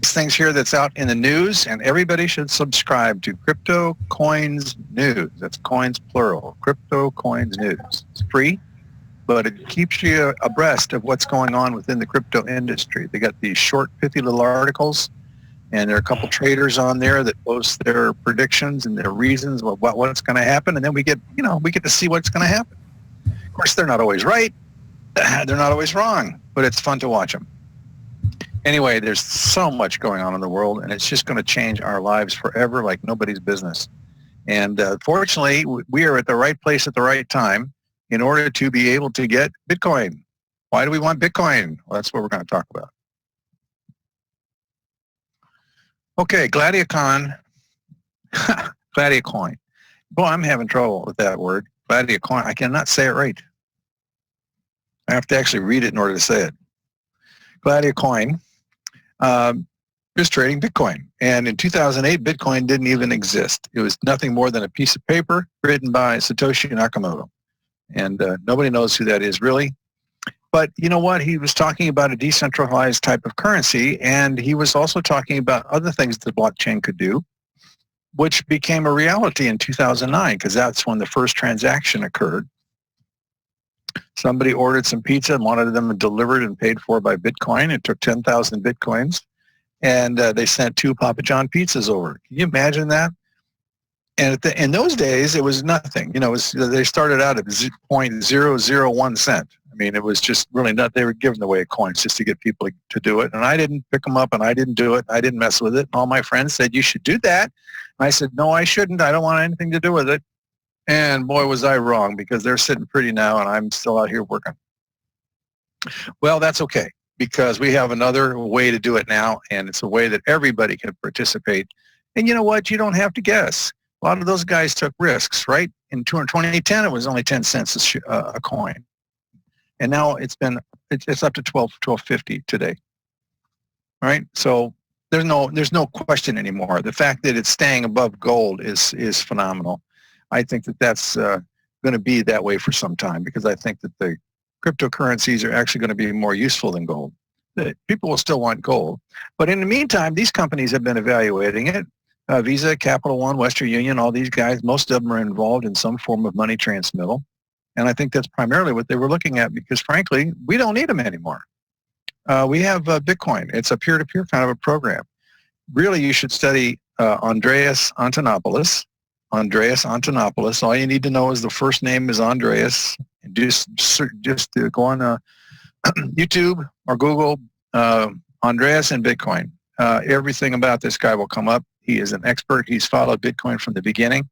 things here that's out in the news, and everybody should subscribe to Crypto Coins News. That's coins plural. Crypto Coins News. It's free, but it keeps you abreast of what's going on within the crypto industry. They got these short, pithy little articles, and there are a couple traders on there that post their predictions and their reasons of what's going to happen, and then we get to see what's going to happen. Of course, they're not always right. They're not always wrong, but it's fun to watch them. Anyway, there's so much going on in the world, and it's just going to change our lives forever like nobody's business. And fortunately, we are at the right place at the right time in order to be able to get Bitcoin. Why do we want Bitcoin? Well, that's what we're going to talk about. Okay, GladiaCoin. GladiaCoin. Boy, I'm having trouble with that word. GladiaCoin. I cannot say it right. I have to actually read it in order to say it. GladiaCoin is trading Bitcoin. And in 2008, Bitcoin didn't even exist. It was nothing more than a piece of paper written by Satoshi Nakamoto. And nobody knows who that is really. But you know what? He was talking about a decentralized type of currency, and he was also talking about other things that blockchain could do, which became a reality in 2009, because that's when the first transaction occurred. Somebody ordered some pizza and wanted them delivered and paid for by Bitcoin. It took 10,000 Bitcoins, and they sent 2 Papa John pizzas over. Can you imagine that? And in those days, it was nothing. They started out at 0.001 cent. I mean, it was just really not. They were giving away coins just to get people to do it. And I didn't pick them up, and I didn't do it. I didn't mess with it. All my friends said, you should do that. And I said, no, I shouldn't. I don't want anything to do with it. And boy, was I wrong, because they're sitting pretty now, and I'm still out here working. Well, that's okay, because we have another way to do it now, and it's a way that everybody can participate. And you know what? You don't have to guess. A lot of those guys took risks, right? In 2010, it was only 10 cents a coin. And now it's up to $12.50 today. All right? So there's no question anymore. The fact that it's staying above gold is phenomenal. I think that that's going to be that way for some time, because I think that the cryptocurrencies are actually going to be more useful than gold. People will still want gold. But in the meantime, these companies have been evaluating it. Visa, Capital One, Western Union, all these guys, most of them are involved in some form of money transmittal. And I think that's primarily what they were looking at, because, frankly, we don't need them anymore. We have Bitcoin. It's a peer-to-peer kind of a program. Really, you should study Andreas Antonopoulos. All you need to know is the first name is Andreas. And just go on YouTube or Google Andreas and Bitcoin. Everything about this guy will come up. He is an expert. He's followed Bitcoin from the beginning.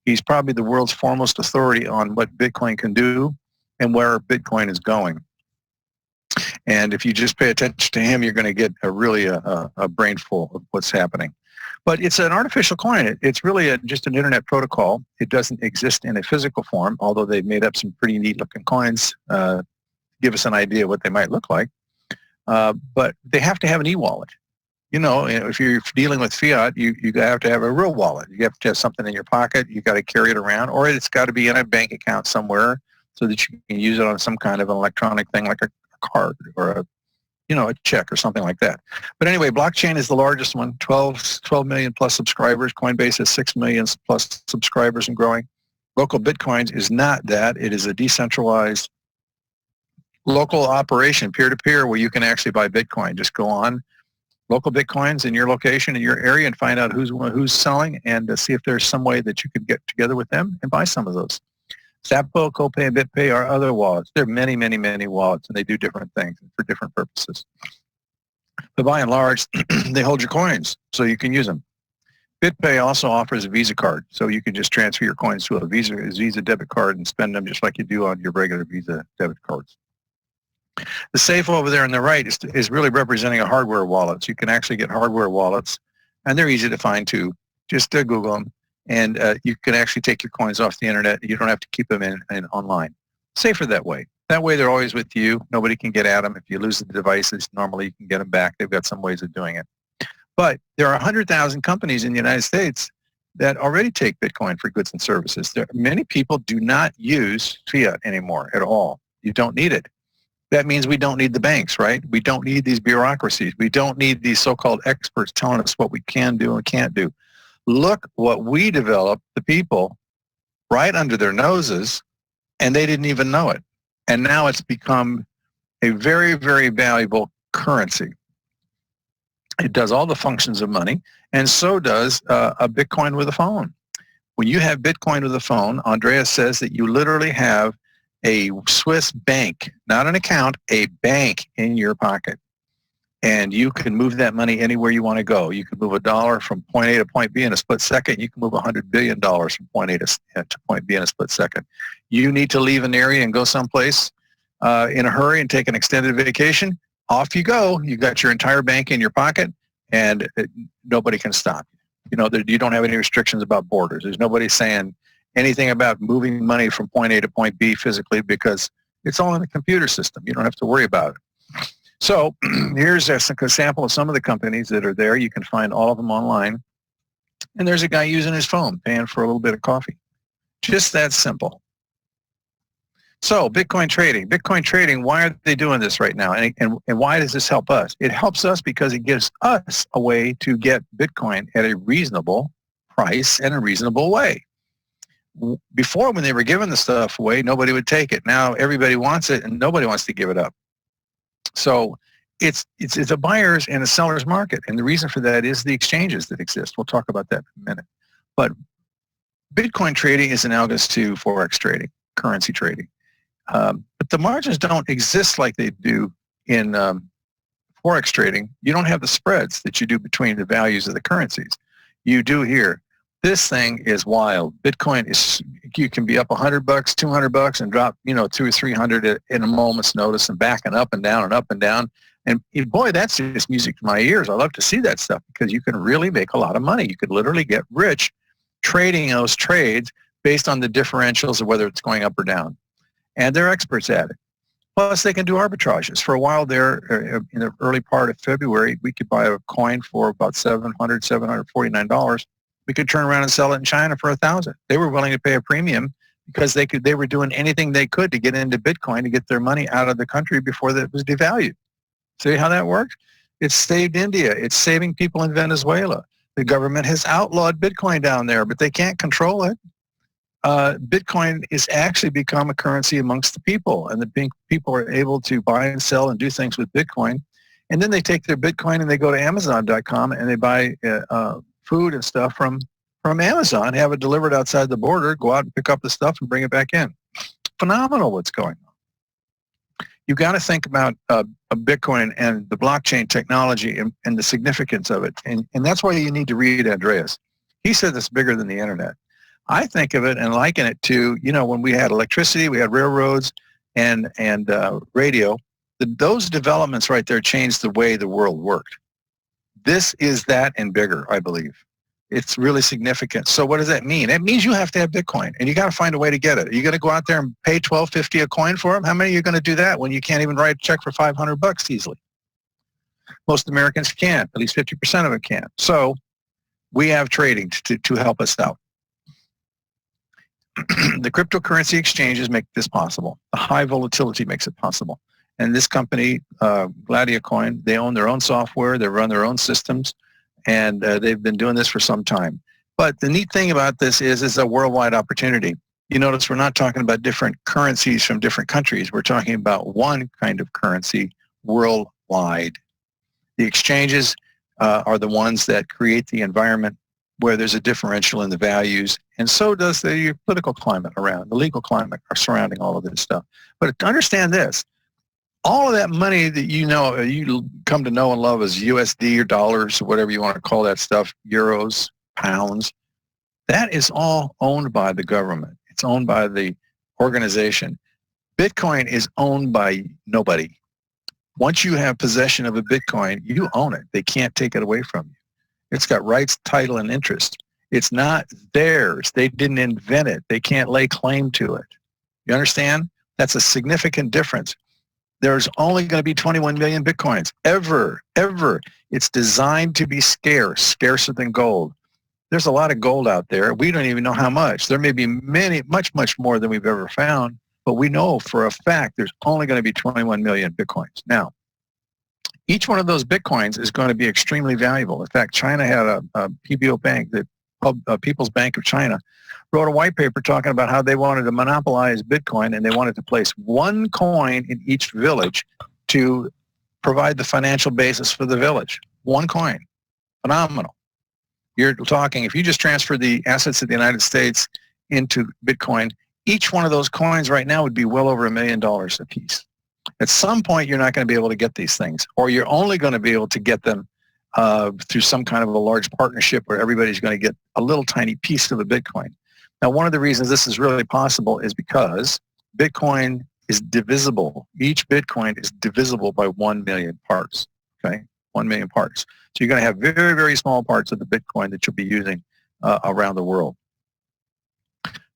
He's probably the world's foremost authority on what Bitcoin can do and where Bitcoin is going. And if you just pay attention to him, you're going to get a brain full of what's happening. But it's an artificial coin. It's really just an internet protocol. It doesn't exist in a physical form, although they've made up some pretty neat-looking coins to give us an idea what they might look like. But they have to have an e-wallet. If you're dealing with fiat, you have to have a real wallet. You have to have something in your pocket. You got to carry it around, or it's got to be in a bank account somewhere so that you can use it on some kind of an electronic thing like a card or a check or something like that. But anyway, blockchain is the largest one, 12 million plus subscribers. Coinbase has 6 million plus subscribers and growing. Local Bitcoins is not that. It is a decentralized local operation, peer-to-peer, where you can actually buy Bitcoin. Just go on local Bitcoins in your location, in your area, and find out who's selling, and see if there's some way that you could get together with them and buy some of those. Zappo, Copay, and BitPay are other wallets. There are many, many, many wallets, and they do different things for different purposes. But by and large, they hold your coins, so you can use them. BitPay also offers a Visa card, so you can just transfer your coins to a Visa debit card and spend them just like you do on your regular Visa debit cards. The safe over there on the right is really representing a hardware wallet. So you can actually get hardware wallets, and they're easy to find too. Just Google them, and you can actually take your coins off the internet. You don't have to keep them in online. Safer that way. That way they're always with you. Nobody can get at them. If you lose the devices, normally you can get them back. They've got some ways of doing it. But there are 100,000 companies in the United States that already take Bitcoin for goods and services. Many people do not use fiat anymore at all. You don't need it. That means we don't need the banks, right? We don't need these bureaucracies. We don't need these so-called experts telling us what we can do and can't do. Look what we developed, the people, right under their noses, and they didn't even know it. And now it's become a very, very valuable currency. It does all the functions of money, and so does a Bitcoin with a phone. When you have Bitcoin with a phone, Andreas says that you literally have a Swiss bank, not an account, a bank in your pocket. And you can move that money anywhere you want to go. You can move $1 from point A to point B in a split second. You can move $100 billion from point A to point B in a split second. You need to leave an area and go someplace in a hurry and take an extended vacation. Off you go. You got your entire bank in your pocket, and nobody can stop you. You know, you don't have any restrictions about borders. There's nobody saying anything about moving money from point A to point B physically, because it's all in the computer system. You don't have to worry about it. So here's a sample of some of the companies that are there. You can find all of them online. And there's a guy using his phone, paying for a little bit of coffee. Just that simple. So Bitcoin trading. Bitcoin trading, why are they doing this right now? And why does this help us? It helps us because it gives us a way to get Bitcoin at a reasonable price and a reasonable way. Before, when they were giving the stuff away, nobody would take it. Now everybody wants it and nobody wants to give it up. So it's a buyer's and a seller's market. And the reason for that is the exchanges that exist. We'll talk about that in a minute. But Bitcoin trading is analogous to Forex trading, currency trading. But the margins don't exist like they do in Forex trading. You don't have the spreads that you do between the values of the currencies. You do here. This thing is wild. Bitcoin is, you can be up $100, $200 and drop, you know, 200 or 300 in a moment's notice, and backing up and down and up and down. And boy, that's just music to my ears. I love to see that stuff because you can really make a lot of money. You could literally get rich trading those trades based on the differentials of whether it's going up or down. And they're experts at it. Plus, they can do arbitrages. For a while there, in the early part of February, we could buy a coin for about $749. We could turn around and sell it in China for $1,000. They were willing to pay a premium because they were doing anything they could to get into Bitcoin to get their money out of the country before it was devalued. See how that works? It's saved India. It's saving people in Venezuela. The government has outlawed Bitcoin down there, but they can't control it. Bitcoin is actually become a currency amongst the people, and the people are able to buy and sell and do things with Bitcoin. And then they take their Bitcoin and they go to Amazon.com and they buy food and stuff from Amazon, have it delivered outside the border, go out and pick up the stuff and bring it back in. Phenomenal what's going on. You've got to think about Bitcoin and the blockchain technology and the significance of it. And that's why you need to read Andreas. He said it's bigger than the internet. I think of it and liken it to, you know, when we had electricity, we had railroads and radio. Those developments right there changed the way the world worked. This is that and bigger, I believe. It's really significant. So what does that mean? It means you have to have Bitcoin, and you got to find a way to get it. Are you going to go out there and pay $12.50 a coin for them? How many are you going to do that when you can't even write a check for $500 easily? Most Americans can't. At least 50% of them can't. So we have trading to help us out. The cryptocurrency exchanges make this possible. The high volatility makes it possible. And this company, GladiaCoin, they own their own software, they run their own systems, and they've been doing this for some time. But the neat thing about this is it's a worldwide opportunity. You notice we're not talking about different currencies from different countries. We're talking about one kind of currency worldwide. The exchanges are the ones that create the environment where there's a differential in the values, and so does the political climate around, the legal climate surrounding all of this stuff. But to understand this, all of that money that you know, you come to know and love as USD or dollars or whatever you want to call that stuff, euros, pounds, that is all owned by the government. It's owned by the organization. Bitcoin is owned by nobody. Once you have possession of a Bitcoin, you own it. They can't take it away from you. It's got rights, title, and interest. It's not theirs. They didn't invent it. They can't lay claim to it. You understand? That's a significant difference. There's only going to be 21 million Bitcoins, ever. It's designed to be scarce, scarcer than gold. There's a lot of gold out there. We don't even know how much. There may be much more than we've ever found, but we know for a fact there's only going to be 21 million Bitcoins. Now, each one of those Bitcoins is going to be extremely valuable. In fact, China had a PBO bank, the People's Bank of China, wrote a white paper talking about how they wanted to monopolize Bitcoin, and they wanted to place one coin in each village to provide the financial basis for the village. One coin. Phenomenal. You're talking, if you just transfer the assets of the United States into Bitcoin, each one of those coins right now would be well over $1 million a piece. At some point, you're not going to be able to get these things, or you're only going to be able to get them through some kind of a large partnership where everybody's going to get a little tiny piece of the Bitcoin. Now, one of the reasons this is really possible is because Bitcoin is divisible. Each Bitcoin is divisible by 1 million parts, okay? 1 million parts. So you're going to have very, very small parts of the Bitcoin that you'll be using around the world.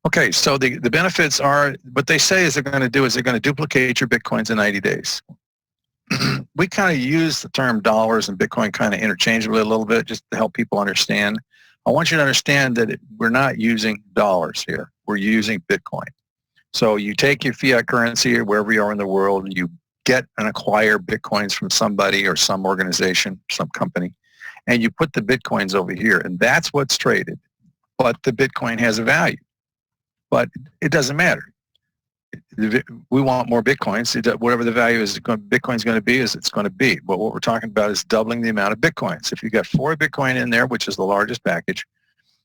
Okay, so the benefits are, what they say is they're going to do is they're going to duplicate your Bitcoins in 90 days. We kind of use the term dollars and Bitcoin kind of interchangeably a little bit just to help people understand. I want you to understand that we're not using dollars here. We're using Bitcoin. So you take your fiat currency or wherever you are in the world, you get and acquire Bitcoins from somebody or some organization, some company, and you put the Bitcoins over here, and that's what's traded. But the Bitcoin has a value. But it doesn't matter. We want more Bitcoins. Whatever the value is, Bitcoin's going to be, is it's going to be. But what we're talking about is doubling the amount of Bitcoins. If you got 4 Bitcoin in there, which is the largest package,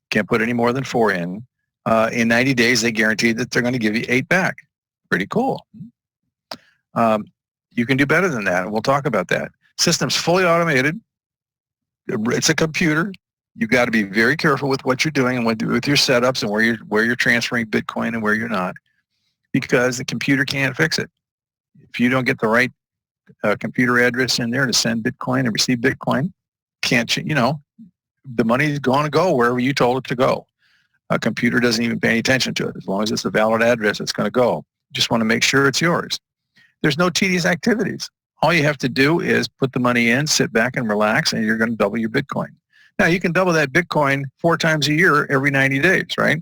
can't put any more than 4 in 90 days, they guarantee that they're going to give you 8 back. Pretty cool. You can do better than that, and we'll talk about that. System's fully automated. It's a computer. You've got to be very careful with what you're doing and with your setups and where you're transferring Bitcoin and where you're not, because the computer can't fix it. If you don't get the right computer address in there to send Bitcoin and receive Bitcoin, the money's going to go wherever you told it to go. A computer doesn't even pay any attention to it. As long as it's a valid address, it's going to go. You just want to make sure it's yours. There's no tedious activities. All you have to do is put the money in, sit back and relax, and you're going to double your Bitcoin. Now, you can double that Bitcoin 4 times a year every 90 days, right?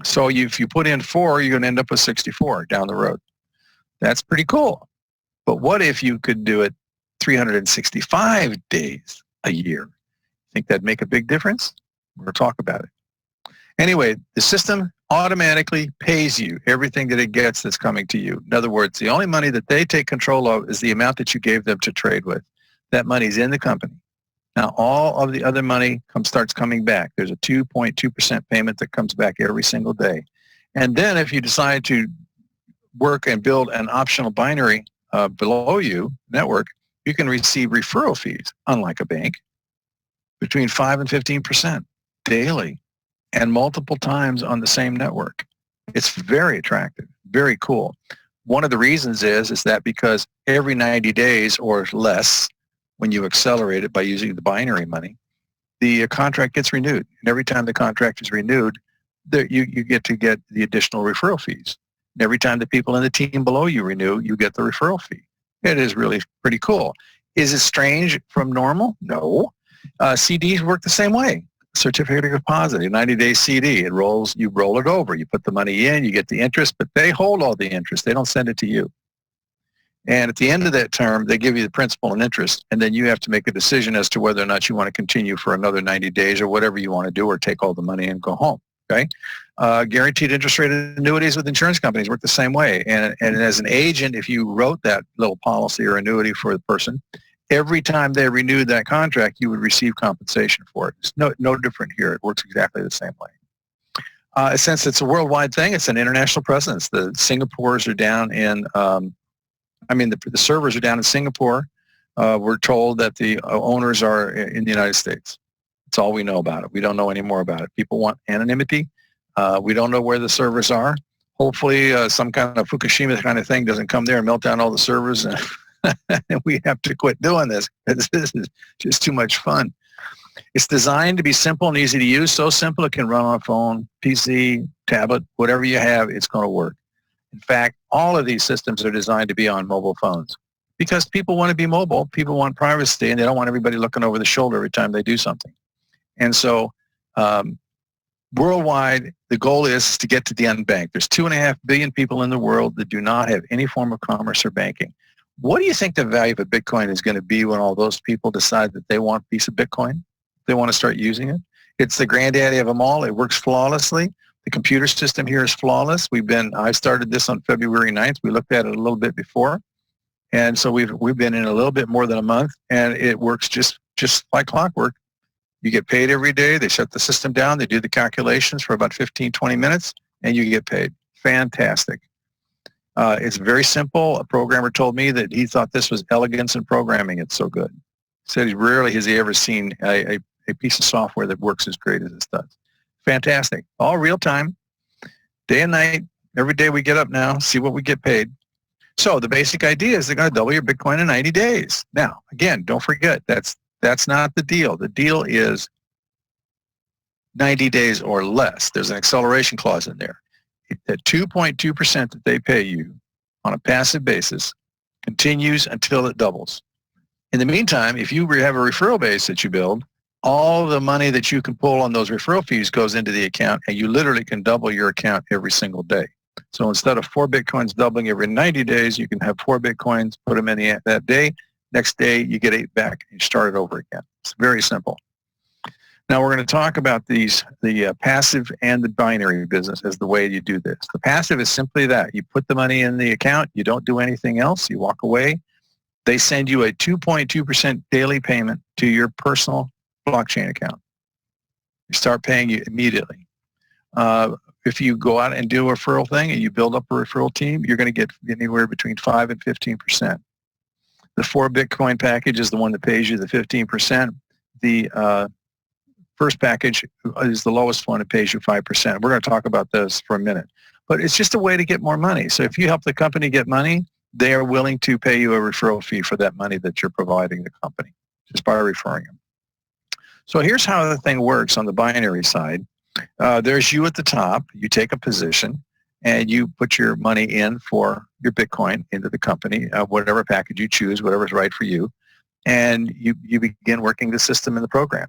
So if you put in 4, you're going to end up with 64 down the road. That's pretty cool. But what if you could do it 365 days a year? Think that'd make a big difference? We'll talk about it. Anyway, the system automatically pays you everything that it gets that's coming to you. In other words, the only money that they take control of is the amount that you gave them to trade with. That money's in the company. Now, all of the other money starts coming back. There's a 2.2% payment that comes back every single day. And then if you decide to work and build an optional binary below you network, you can receive referral fees, unlike a bank, between 5 and 15% daily and multiple times on the same network. It's very attractive, very cool. One of the reasons is that because every 90 days or less, when you accelerate it by using the binary money, the contract gets renewed. And every time the contract is renewed, you get to get the additional referral fees. And every time the people in the team below you renew, you get the referral fee. It is really pretty cool. Is it strange from normal? No. CDs work the same way. Certificate of deposit, a 90-day CD. You roll it over. You put the money in, you get the interest, but they hold all the interest. They don't send it to you. And at the end of that term, they give you the principal and interest, and then you have to make a decision as to whether or not you want to continue for another 90 days or whatever you want to do, or take all the money and go home, okay? Guaranteed interest rate annuities with insurance companies work the same way. And as an agent, if you wrote that little policy or annuity for the person, every time they renewed that contract, you would receive compensation for it. It's no different here. It works exactly the same way. Since it's a worldwide thing, it's an international presence. The Singapores are down in... the servers are down in Singapore. We're told that the owners are in the United States. That's all we know about it. We don't know any more about it. People want anonymity. We don't know where the servers are. Hopefully some kind of Fukushima kind of thing doesn't come there and melt down all the servers, and we have to quit doing this. This is just too much fun. It's designed to be simple and easy to use, so simple it can run on a phone, PC, tablet, whatever you have, it's going to work. In fact, all of these systems are designed to be on mobile phones because people want to be mobile, people want privacy, and they don't want everybody looking over the shoulder every time they do something. And so Worldwide, the goal is to get to the unbanked. There's 2.5 billion people in the world that do not have any form of commerce or banking. What do you think the value of a Bitcoin is going to be when all those people decide that they want a piece of Bitcoin? They want to start using it. It's the granddaddy of them all. It works flawlessly. The computer system here is flawless. I started this on February 9th. We looked at it a little bit before. And so we've been in a little bit more than a month, and it works just like clockwork. You get paid every day. They shut the system down. They do the calculations for about 15, 20 minutes, and you get paid. Fantastic. It's very simple. A programmer told me that he thought this was elegance in programming. It's so good. He said rarely has he ever seen a piece of software that works as great as this does. Fantastic. All real time, day and night. Every day we get up now, see what we get paid. So the basic idea is they're going to double your Bitcoin in 90 days. Now, again, don't forget, that's not the deal. The deal is 90 days or less. There's an acceleration clause in there. That 2.2% that they pay you on a passive basis continues until it doubles. In the meantime, if you have a referral base that you build, all the money that you can pull on those referral fees goes into the account, and you literally can double your account every single day. So instead of 4 Bitcoins doubling every 90 days, you can have 4 Bitcoins, put them in that day. Next day, you get 8 back, and you start it over again. It's very simple. Now, we're going to talk about the passive and the binary business as the way you do this. The passive is simply that. You put the money in the account. You don't do anything else. You walk away. They send you a 2.2% daily payment to your personal blockchain account. You start paying you immediately. If you go out and do a referral thing and you build up a referral team, you're going to get anywhere between 5 and 15%. The 4 Bitcoin package is the one that pays you the 15%. The first package is the lowest one. It pays you 5%. We're going to talk about this for a minute. But it's just a way to get more money. So if you help the company get money, they are willing to pay you a referral fee for that money that you're providing the company just by referring them. So here's how the thing works on the binary side. There's you at the top. You take a position, and you put your money in for your Bitcoin into the company, whatever package you choose, whatever's right for you, and you begin working the system in the program.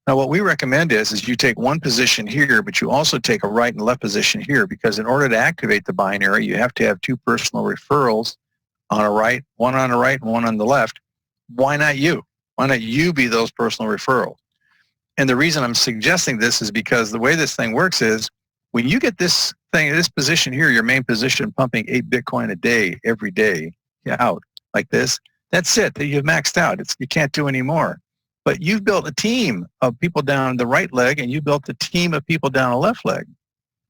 Now, what we recommend is you take one position here, but you also take a right and left position here, because in order to activate the binary, you have to have 2 personal referrals on a right, one on the right and one on the left. Why not you? Why not you be those personal referrals? And the reason I'm suggesting this is because the way this thing works is when you get this position here, your main position, pumping 8 Bitcoin a day, every day out like this, that's it. You've maxed out. You can't do any more. But you've built a team of people down the right leg, and you built a team of people down the left leg.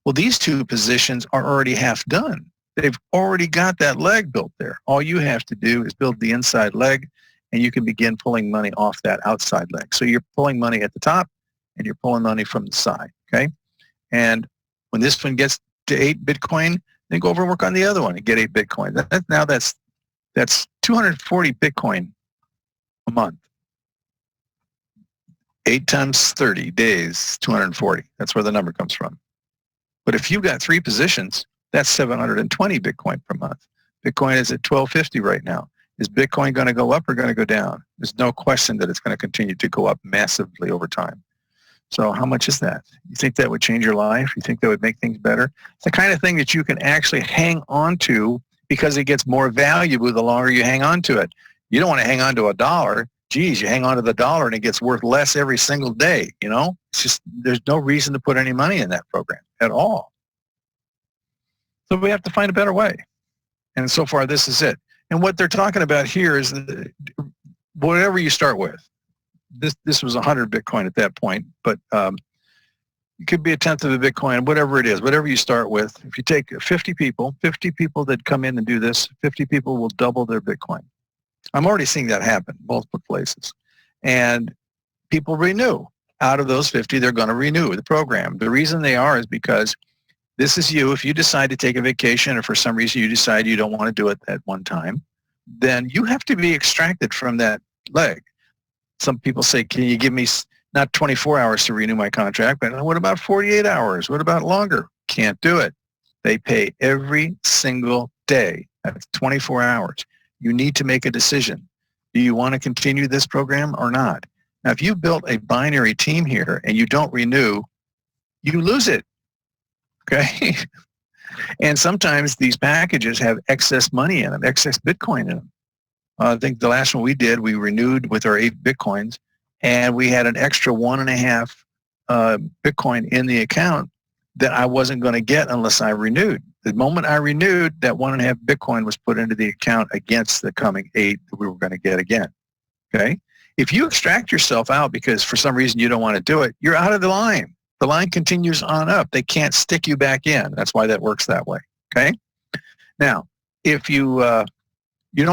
Well, these 2 positions are already half done. They've already got that leg built there. All you have to do is build the inside leg, and you can begin pulling money off that outside leg. So you're pulling money at the top, and you're pulling money from the side, okay? And when this one gets to 8 Bitcoin, then go over and work on the other one and get 8 Bitcoin. That's 240 Bitcoin a month. 8 times 30 days, 240. That's where the number comes from. But if you've got 3 positions, that's 720 Bitcoin per month. Bitcoin is at 1250 right now. Is Bitcoin going to go up or going to go down? There's no question that it's going to continue to go up massively over time. So how much is that? You think that would change your life? You think that would make things better? It's the kind of thing that you can actually hang on to, because it gets more valuable the longer you hang on to it. You don't want to hang on to $1. Geez, you hang on to the dollar and it gets worth less every single day, you know? It's just, there's no reason to put any money in that program at all. So we have to find a better way. And so far, this is it. And what they're talking about here is whatever you start with. This was 100 Bitcoin at that point, but it could be a tenth of a Bitcoin, whatever it is, whatever you start with. If you take 50 people that come in and do this, 50 people will double their Bitcoin. I'm already seeing that happen multiple places. And people renew. Out of those 50, they're going to renew the program. The reason they are is because this is you. If you decide to take a vacation, or for some reason you decide you don't want to do it at one time, then you have to be extracted from that leg. Some people say, can you give me not 24 hours to renew my contract, but what about 48 hours? What about longer? Can't do it. They pay every single day. That's 24 hours. You need to make a decision. Do you want to continue this program or not? Now, if you built a binary team here and you don't renew, you lose it, okay? And sometimes these packages have excess money in them, excess Bitcoin in them. I think the last one we did, we renewed with our 8 Bitcoins, and we had an extra 1.5 Bitcoin in the account that I wasn't going to get unless I renewed. The moment I renewed, that 1.5 Bitcoin was put into the account against the coming 8 that we were going to get again, okay? If you extract yourself out because for some reason you don't want to do it, you're out of the line. The line continues on up. They can't stick you back in. That's why that works that way, okay? Now, if you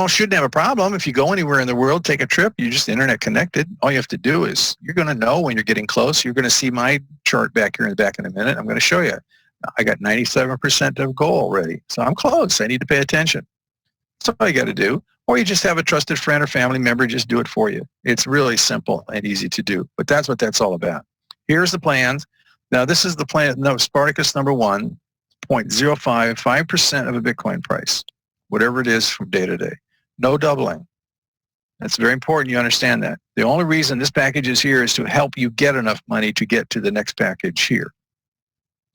shouldn't have a problem. If you go anywhere in the world, take a trip, you're just internet connected. All you have to do is you're going to know when you're getting close. You're going to see my chart back here in the back in a minute. I'm going to show you. I got 97% of goal already. So I'm close. I need to pay attention. That's all you got to do. Or you just have a trusted friend or family member just do it for you. It's really simple and easy to do. But that's what that's all about. Here's the plans. Now, this is the plan. No, Spartacus number 1, 0.05% of a Bitcoin price, whatever it is from day to day. No doubling. That's very important you understand that. The only reason this package is here is to help you get enough money to get to the next package here,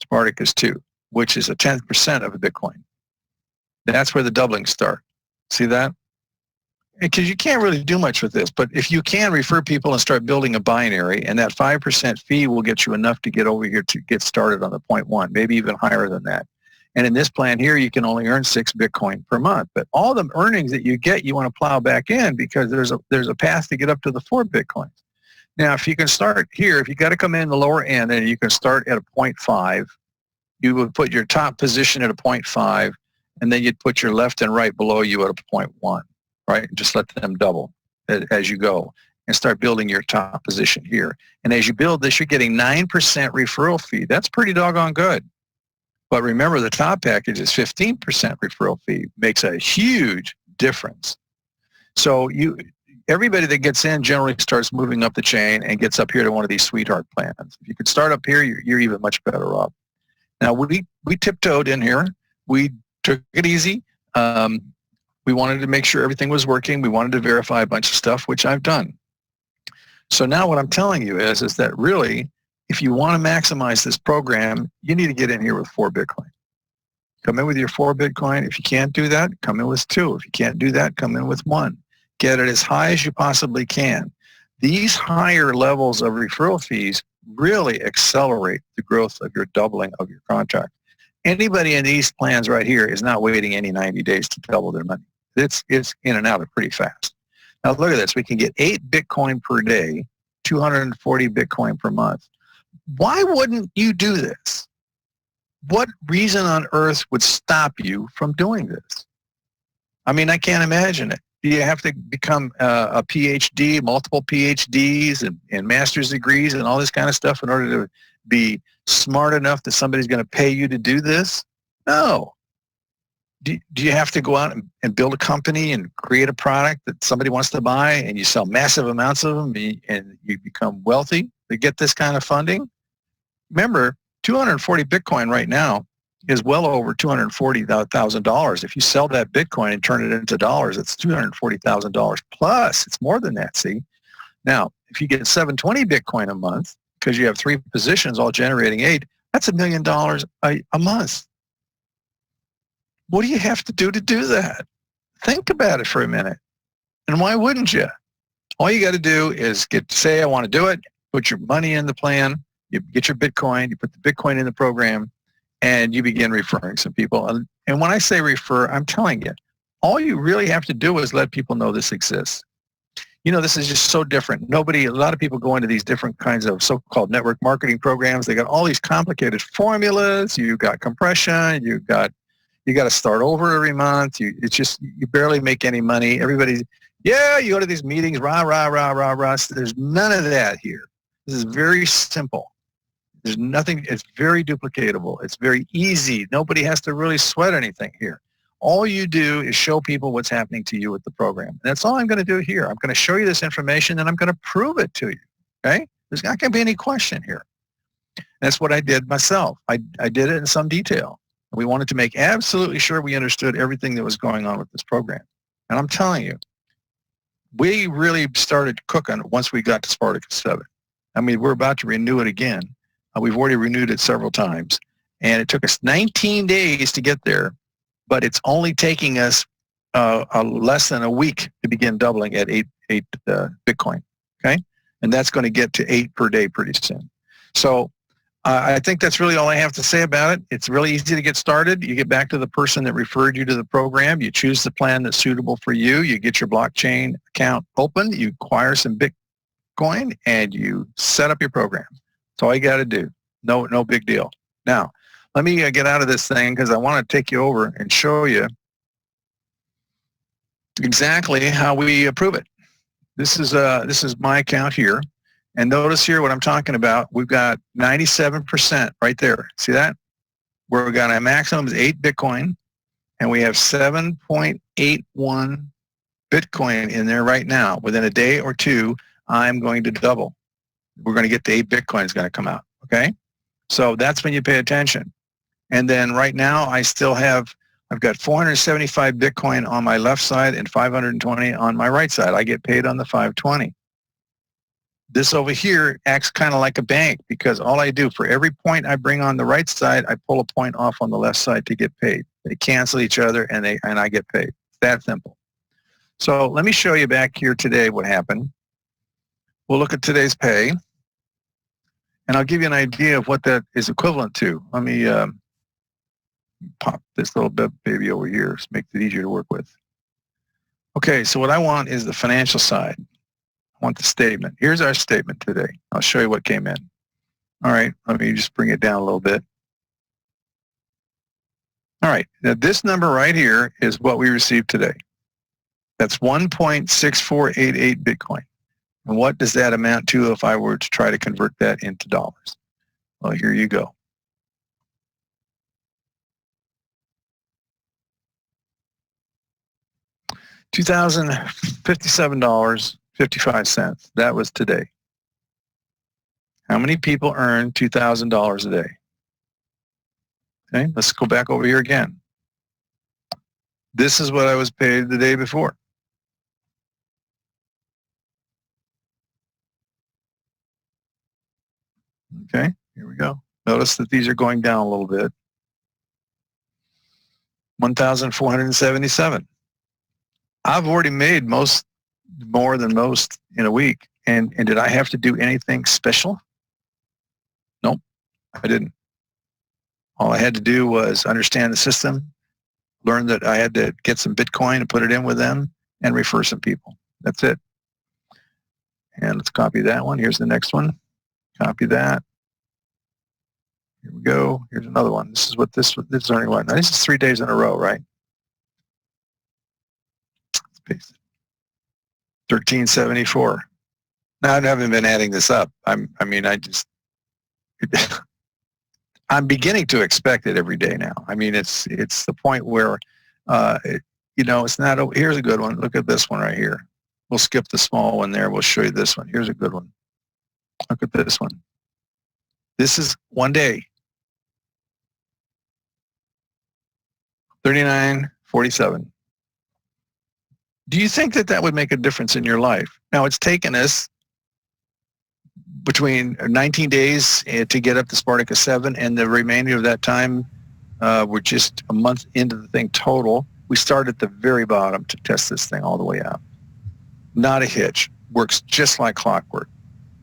Spartacus 2, which is a 10% of a Bitcoin. That's where the doublings start. See that? Because you can't really do much with this, but if you can refer people and start building a binary, and that 5% fee will get you enough to get over here to get started on the 0.1, maybe even higher than that. And in this plan here, you can only earn 6 Bitcoin per month. But all the earnings that you get, you want to plow back in because there's a path to get up to the 4 Bitcoins. Now, if you can start here, if you got to come in the lower end and you can start at a 0.5, you would put your top position at a 0.5, and then you'd put your left and right below you at a 0.1, right? Just let them double as you go and start building your top position here. And as you build this, you're getting 9% referral fee. That's pretty doggone good. But remember, the top package is 15% referral fee. Makes a huge difference. So everybody that gets in generally starts moving up the chain and gets up here to one of these sweetheart plans. If you could start up here, you're even much better off. Now, we tiptoed in here. We took it easy. We wanted to make sure everything was working. We wanted to verify a bunch of stuff, which I've done. So now what I'm telling you is that really, if you want to maximize this program, you need to get in here with 4 Bitcoin. Come in with your 4 Bitcoin. If you can't do that, come in with 2. If you can't do that, come in with 1. Get it as high as you possibly can. These higher levels of referral fees really accelerate the growth of your doubling of your contract. Anybody in these plans right here is not waiting any 90 days to double their money. It's in and out pretty fast. Now look at this. We can get 8 Bitcoin per day, 240 Bitcoin per month. Why wouldn't you do this? What reason on earth would stop you from doing this? I mean, I can't imagine it. Do you have to become a PhD, multiple PhDs and master's degrees and all this kind of stuff in order to be smart enough that somebody's going to pay you to do this? No. Do you have to go out and build a company and create a product that somebody wants to buy and you sell massive amounts of them and you become wealthy to get this kind of funding? Remember, 240 Bitcoin right now is well over $240,000. If you sell that Bitcoin and turn it into dollars, it's $240,000 plus. It's more than that, see? Now, if you get 720 Bitcoin a month, because you have 3 positions all generating 8, that's $1 million a month. What do you have to do that? Think about it for a minute. And why wouldn't you? All you got to do is say, I want to do it, put your money in the plan, you get your Bitcoin, you put the Bitcoin in the program, and you begin referring some people. And when I say refer, I'm telling you, all you really have to do is let people know this exists. You know, this is just so different. A lot of people go into these different kinds of so-called network marketing programs. They got all these complicated formulas. You got compression. You got to start over every month. You barely make any money. You go to these meetings, rah, rah, rah, rah, rah. There's none of that here. This is very simple. There's nothing, it's very duplicatable. It's very easy. Nobody has to really sweat anything here. All you do is show people what's happening to you with the program. And that's all I'm going to do here. I'm going to show you this information and I'm going to prove it to you. Okay? There's not going to be any question here. And that's what I did myself. I did it in some detail. We wanted to make absolutely sure we understood everything that was going on with this program. And I'm telling you, we really started cooking once we got to Spartacus 7. I mean, we're about to renew it again. We've already renewed it several times. And it took us 19 days to get there, but it's only taking us less than a week to begin doubling at 8 Bitcoin, okay? And that's going to get to 8 per day pretty soon. So I think that's really all I have to say about it. It's really easy to get started. You get back to the person that referred you to the program. You choose the plan that's suitable for you. You get your blockchain account open. You acquire some Bitcoin, and you set up your program. That's all you got to do. No big deal. Now, let me get out of this thing because I want to take you over and show you exactly how we approve it. This is my account here. And notice here what I'm talking about. We've got 97% right there. See that? We're got a maximum is 8 Bitcoin, and we have 7.81 Bitcoin in there right now. Within a day or two, I'm going to double. We're going to get to 8 Bitcoin is going to come out. Okay? So that's when you pay attention. And then right now, I've got 475 Bitcoin on my left side and 520 on my right side. I get paid on the 520. This over here acts kind of like a bank because all I do for every point I bring on the right side, I pull a point off on the left side to get paid. They cancel each other and I get paid. It's that simple. So let me show you back here today what happened. We'll look at today's pay, and I'll give you an idea of what that is equivalent to. Let me pop this little baby over here to make it easier to work with. Okay, so what I want is the financial side. I want the statement. Here's our statement today. I'll show you what came in. All right, let me just bring it down a little bit. All right, now this number right here is what we received today. That's 1.6488 Bitcoin. And what does that amount to if I were to try to convert that into dollars? Well, here you go. $2,057.55. That was today. How many people earn $2,000 a day? Okay, let's go back over here again. This is what I was paid the day before. Okay, here we go. Notice that these are going down a little bit. 1,477. I've already made more than most in a week. And did I have to do anything special? Nope, I didn't. All I had to do was understand the system, learn that I had to get some Bitcoin and put it in with them, and refer some people. That's it. And let's copy that one. Here's the next one. Copy that. Here we go. Here's another one. This is what this is only one. Now, this is 3 days in a row, right? Let's paste it. 1374. Now, I haven't been adding this up. I'm beginning to expect it every day now. I mean, it's the point where, it's not. Here's a good one. Look at this one right here. We'll skip the small one there. We'll show you this one. Here's a good one. Look at this one. This is 1 day. 39.47. Do you think that would make a difference in your life? Now, it's taken us between 19 days to get up to Spartacus 7, and the remainder of that time, we're just a month into the thing total. We start at the very bottom to test this thing all the way out. Not a hitch. Works just like clockwork.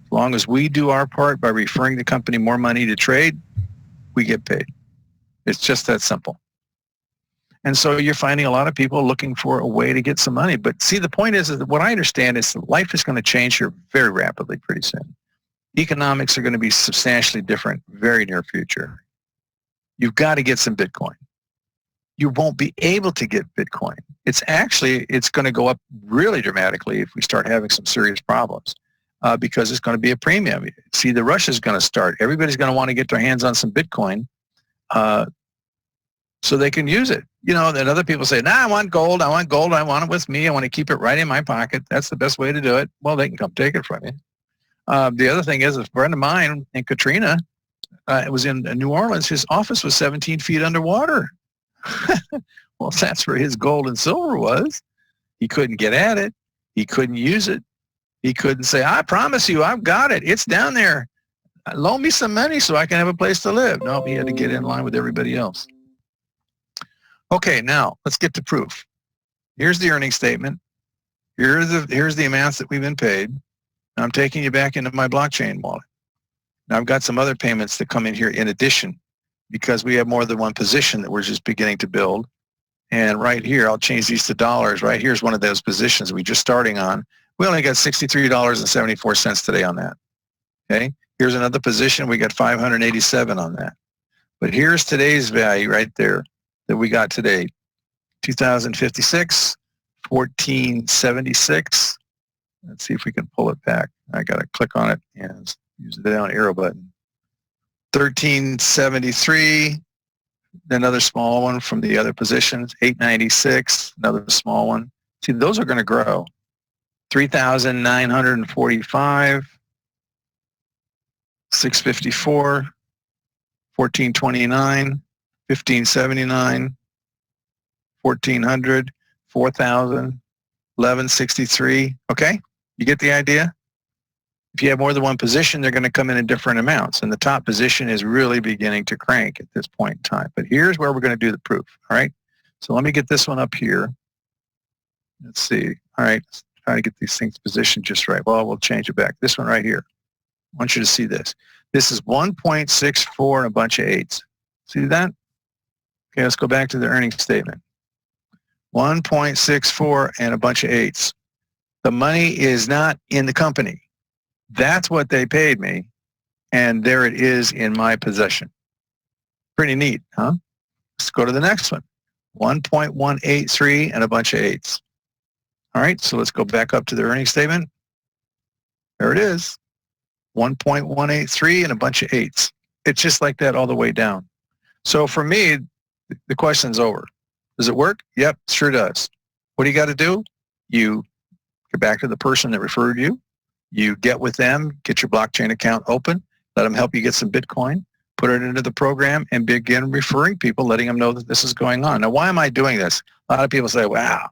As long as we do our part by referring the company more money to trade, we get paid. It's just that simple. And so you're finding a lot of people looking for a way to get some money. But see, the point is that what I understand is that life is going to change here very rapidly pretty soon. Economics are going to be substantially different very near future. You've got to get some Bitcoin. You won't be able to get Bitcoin. It's going to go up really dramatically if we start having some serious problems because it's going to be a premium. See, the rush is going to start. Everybody's going to want to get their hands on some Bitcoin so they can use it. And other people say, I want gold. I want gold. I want it with me. I want to keep it right in my pocket. That's the best way to do it. Well, they can come take it from you. The other thing is a friend of mine in Katrina, it was in New Orleans. His office was 17 feet underwater. Well, that's where his gold and silver was. He couldn't get at it. He couldn't use it. He couldn't say, I promise you, I've got it. It's down there. loan me some money so I can have a place to live. No, he had to get in line with everybody else. Okay, now let's get to proof. Here's the earnings statement. Here's the amounts that we've been paid. Now I'm taking you back into my blockchain wallet. Now I've got some other payments that come in here in addition because we have more than one position that we're just beginning to build. And right here, I'll change these to dollars. Right here's one of those positions we're just starting on. We only got $63.74 today on that. Okay, here's another position. We got 587 on that. But here's today's value right there that we got today. 2056, 1476. Let's see if we can pull it back. I got to click on it and use the down arrow button. 1373, another small one from the other positions. 896, another small one. See, those are going to grow. 3,945, 654, 1429, 1579, 1400, 4,000, 1163. Okay, you get the idea? If you have more than one position, they're going to come in different amounts, and the top position is really beginning to crank at this point in time. But here's where we're going to do the proof. All right, so let me get this one up here. Let's see. All right, let's try to get these things positioned just right. Well, we'll change it back. This one right here. I want you to see this. This is 1.64 and a bunch of 8s. See that? Okay, let's go back to the earnings statement. 1.64 and a bunch of 8s. The money is not in the company. That's what they paid me, and there it is in my possession. Pretty neat, huh? Let's go to the next one. 1.183 and a bunch of 8s. All right, so let's go back up to the earnings statement. There it is. 1.183 and a bunch of 8s. It's just like that all the way down. So for me, the question's over. Does it work? Yep, sure does. What do you got to do? You get back to the person that referred you. You get with them, get your blockchain account open, let them help you get some Bitcoin, put it into the program, and begin referring people, letting them know that this is going on. Now, why am I doing this? A lot of people say, wow,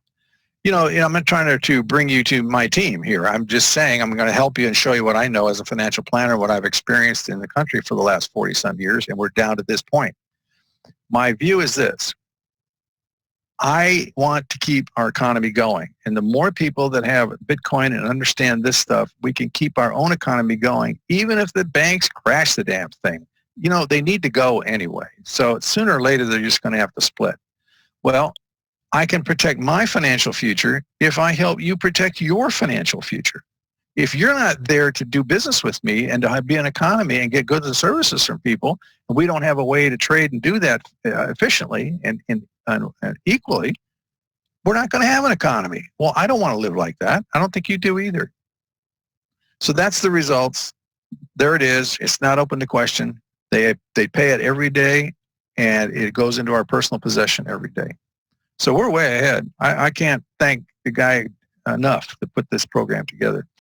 I'm not trying to bring you to my team here. I'm just saying I'm going to help you and show you what I know as a financial planner, what I've experienced in the country for the last 40-some years, and we're down to this point. My view is this. I want to keep our economy going. And the more people that have Bitcoin and understand this stuff, we can keep our own economy going, even if the banks crash the damn thing. They need to go anyway. So sooner or later, they're just going to have to split. Well, I can protect my financial future if I help you protect your financial future. If you're not there to do business with me and to be an economy and get goods and services from people, and we don't have a way to trade and do that efficiently and equally, we're not going to have an economy. Well, I don't want to live like that. I don't think you do either. So that's the results. There it is. It's not open to question. They pay it every day, and it goes into our personal possession every day. So we're way ahead. I can't thank the guy enough to put this program together.